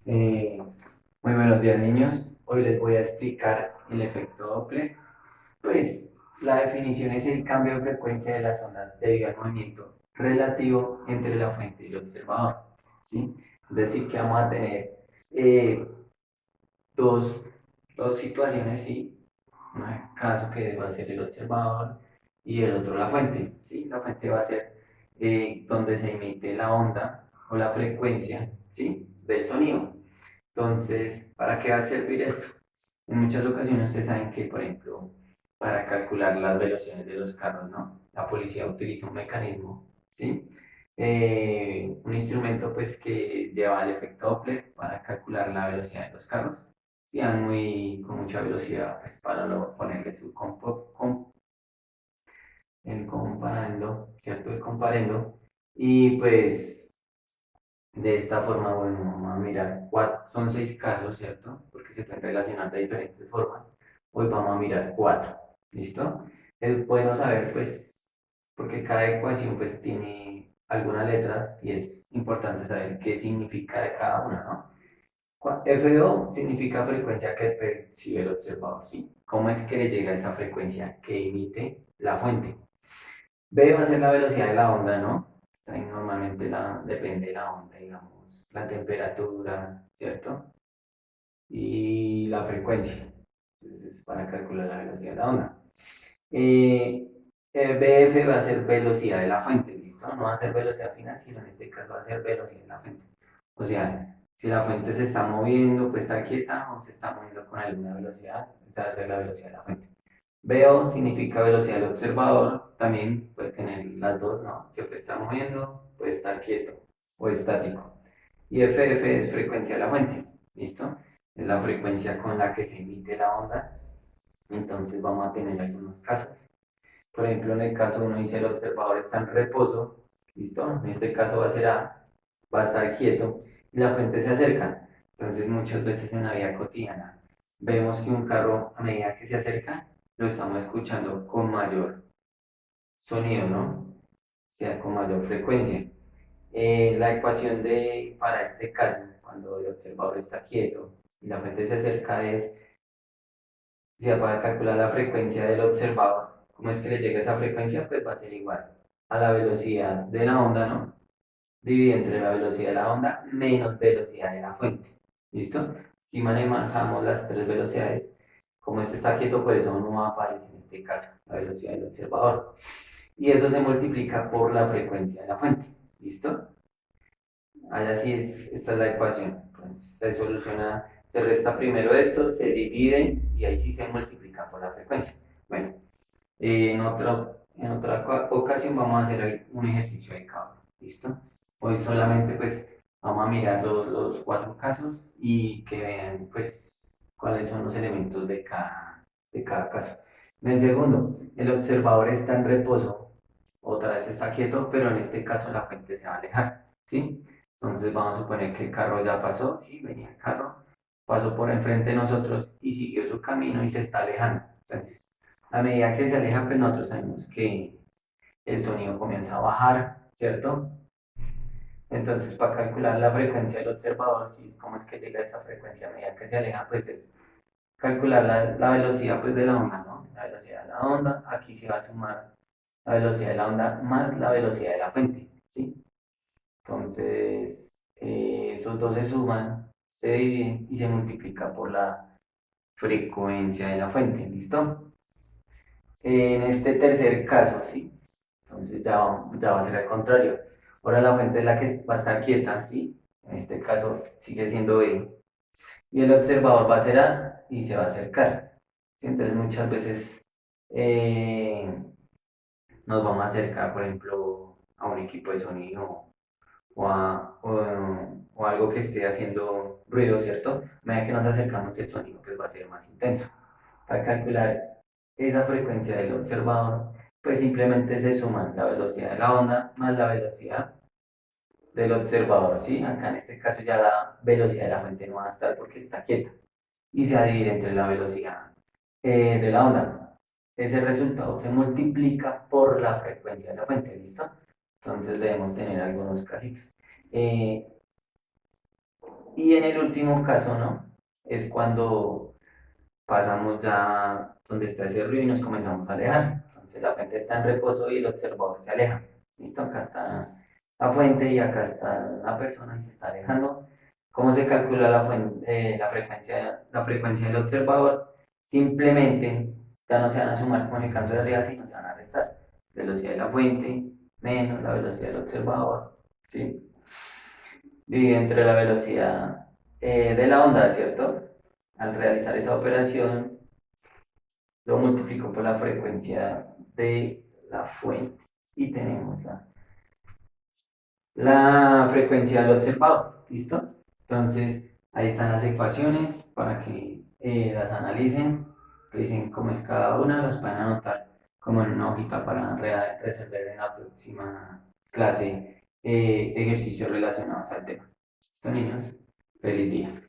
Eh, Muy buenos días, niños. Hoy les voy a explicar el efecto Doppler. Pues la definición es el cambio de frecuencia de las ondas debido al movimiento relativo entre la fuente y el observador. ¿Sí? Es decir, que vamos a tener eh, dos, dos situaciones, ¿sí? Un caso que va a ser el observador y el otro la fuente. ¿Sí? La fuente va a ser donde se emite la onda o la frecuencia, ¿sí? Del sonido. Entonces, ¿para qué va a servir esto? En muchas ocasiones ustedes saben que, por ejemplo, para calcular las velocidades de los carros, ¿no? La policía utiliza un mecanismo, ¿sí? Un instrumento pues que lleva el efecto Doppler para calcular la velocidad de los carros. Si van con mucha velocidad, pues para luego ponerle su el comparando, ¿cierto? El comparendo. Y pues de esta forma, bueno, vamos a mirar son 6 casos, ¿cierto? Porque se pueden relacionar de diferentes formas. Hoy vamos a mirar 4, ¿listo? Es bueno saber, pues, porque cada ecuación, pues, tiene alguna letra y es importante saber qué significa de cada una, ¿no? FO significa frecuencia que percibe el observador, ¿sí? ¿Cómo es que le llega esa frecuencia que emite la fuente? B va a ser la velocidad de la onda, ¿no? Ahí normalmente depende de la onda, digamos, la temperatura, ¿cierto? Y la frecuencia. Entonces, es para calcular la velocidad de la onda. Eh, BF va a ser velocidad de la fuente, ¿listo? No va a ser velocidad final, sino en este caso va a ser velocidad de la fuente. O sea, si la fuente se está moviendo, pues está quieta o se está moviendo con alguna velocidad, esa va a ser la velocidad de la fuente. Veo significa velocidad del observador, también puede tener las dos, ¿no? Si puede estar moviendo, puede estar quieto o estático. Y FF es frecuencia de la fuente, ¿listo? Es la frecuencia con la que se emite la onda. Entonces vamos a tener algunos casos. Por ejemplo, en el caso uno dice el observador está en reposo, ¿listo? En este caso va a ser A, va a estar quieto y la fuente se acerca. Entonces muchas veces en la vida cotidiana vemos que un carro a medida que se acerca lo estamos escuchando con mayor sonido, ¿no? O sea, con mayor frecuencia. La ecuación para este caso, cuando el observador está quieto y la fuente se acerca, es, o sea, para calcular la frecuencia del observador, ¿cómo es que le llega esa frecuencia? Pues va a ser igual a la velocidad de la onda, ¿no? Dividido entre la velocidad de la onda menos velocidad de la fuente. ¿Listo? Aquí manejamos las tres velocidades. Como este está quieto, por eso no aparece en este caso la velocidad del observador. Y eso se multiplica por la frecuencia de la fuente. ¿Listo? Allá sí esta es la ecuación. Entonces se soluciona, se resta primero esto, se divide y ahí sí se multiplica por la frecuencia. Bueno, en otra ocasión vamos a hacer un ejercicio de cálculo. ¿Listo? Hoy solamente pues vamos a mirar los 4 casos y que vean pues cuáles son los elementos de cada caso. En el segundo, el observador está en reposo, otra vez está quieto, pero en este caso la fuente se va a alejar, ¿sí? Entonces vamos a suponer que el carro ya pasó, sí, venía el carro, pasó por enfrente de nosotros y siguió su camino y se está alejando. Entonces, a medida que se aleja, pues nosotros sabemos que el sonido comienza a bajar, ¿cierto? Entonces, para calcular la frecuencia del observador, ¿sí? ¿Cómo es que llega a esa frecuencia a medida que se aleja? Pues es calcular la velocidad pues, de la onda, ¿no? La velocidad de la onda, aquí se va a sumar la velocidad de la onda más la velocidad de la fuente, ¿sí? Entonces, esos dos se suman, se dividen y se multiplica por la frecuencia de la fuente, ¿listo? En este tercer caso, ¿sí? Entonces ya va a ser al contrario. Ahora la fuente es la que va a estar quieta, ¿sí? En este caso sigue siendo B. Y el observador va a ser A y se va a acercar. ¿Sí? Entonces muchas veces eh, nos vamos a acercar, por ejemplo, a un equipo de sonido o algo que esté haciendo ruido, ¿cierto? A medida que nos acercamos el sonido pues va a ser más intenso. Para calcular esa frecuencia del observador, pues simplemente se suman la velocidad de la onda más la velocidad del observador, ¿sí? Acá en este caso ya la velocidad de la fuente no va a estar porque está quieta y se va a dividir entre la velocidad de la onda. Ese resultado se multiplica por la frecuencia de la fuente, ¿listo? Entonces debemos tener algunos casitos. Eh, Y en el último caso, ¿no? Es cuando pasamos ya donde está ese río y nos comenzamos a alejar. Entonces la fuente está en reposo y el observador se aleja. ¿Listo? Acá está la fuente y acá está la persona y se está alejando. ¿Cómo se calcula la frecuencia del observador? Simplemente ya no se van a sumar con el canto de arriba, sino se van a restar. Velocidad de la fuente menos la velocidad del observador. ¿Sí? Divide entre la velocidad de la onda, ¿cierto? Al realizar esa operación, lo multiplico por la frecuencia de la fuente y tenemos la frecuencia del observador. ¿Listo? Entonces, ahí están las ecuaciones para que las analicen, revisen cómo es cada una, las pueden anotar como en una hojita para resolver en la próxima clase ejercicios relacionados al tema. ¿Listo, niños? Feliz día.